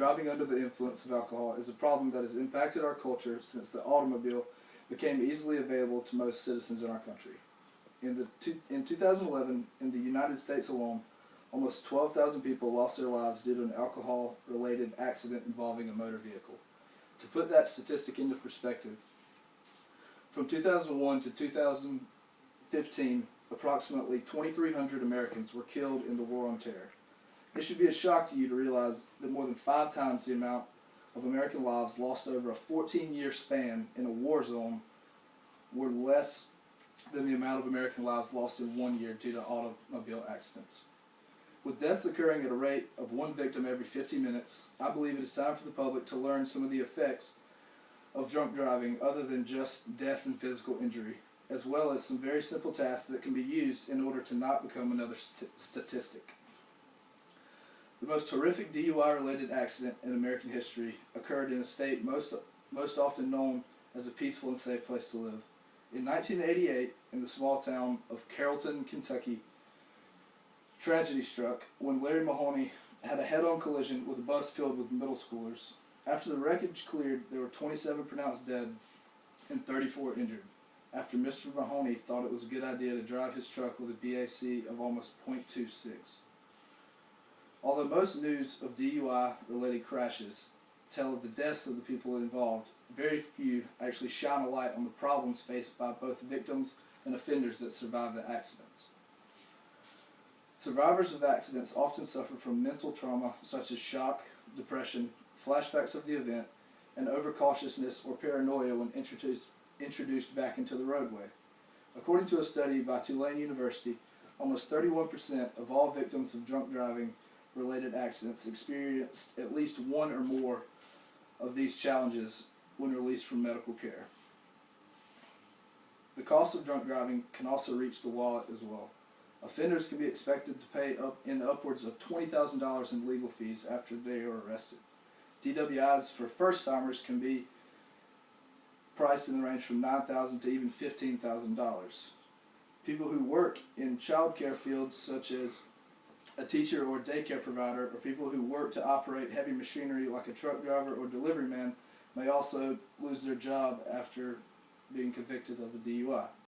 driving under the influence of alcohol is a problem that has impacted our culture since the automobile became easily available to most citizens in our country. In 2011, in the United States alone, almost 12,000 people lost their lives due to an alcohol-related accident involving a motor vehicle. To put that statistic into perspective, from 2001 to 2015, approximately 2,300 Americans were killed in the War on Terror. It should be a shock to you to realize that more than 5 times the amount of American lives lost over a 14-year span in a war zone were less than the amount of American lives lost in 1 year due to automobile accidents. With deaths occurring at a rate of 1 victim every 50 minutes, I believe it is time for the public to learn some of the effects of drunk driving other than just death and physical injury, as well as some very simple tasks that can be used in order to not become another statistic. The most horrific DUI-related accident in American history occurred in a state most often known as a peaceful and safe place to live. In 1988, in the small town of Carrollton, Kentucky, tragedy struck when Larry Mahoney had a head-on collision with a bus filled with middle schoolers. After the wreckage cleared, there were 27 pronounced dead and 34 injured, after Mr. Mahoney thought it was a good idea to drive his truck with a BAC of almost .26. Although most news of DUI-related crashes tell of the deaths of the people involved, very few actually shine a light on the problems faced by both victims and offenders that survive the accidents. Survivors of accidents often suffer from mental trauma such as shock, depression, flashbacks of the event, and overcautiousness or paranoia when introduced back into the roadway. According to a study by Tulane University, almost 31% of all victims of drunk driving related accidents experienced at least one or more of these challenges when released from medical care. The cost of drunk driving can also reach the wallet as well. Offenders can be expected to pay upwards of $20,000 in legal fees after they are arrested. DWIs for first-timers can be priced in the range from $9,000 to even $15,000. People who work in child care fields such as a teacher or daycare provider, or people who work to operate heavy machinery like a truck driver or delivery man may also lose their job after being convicted of a DUI.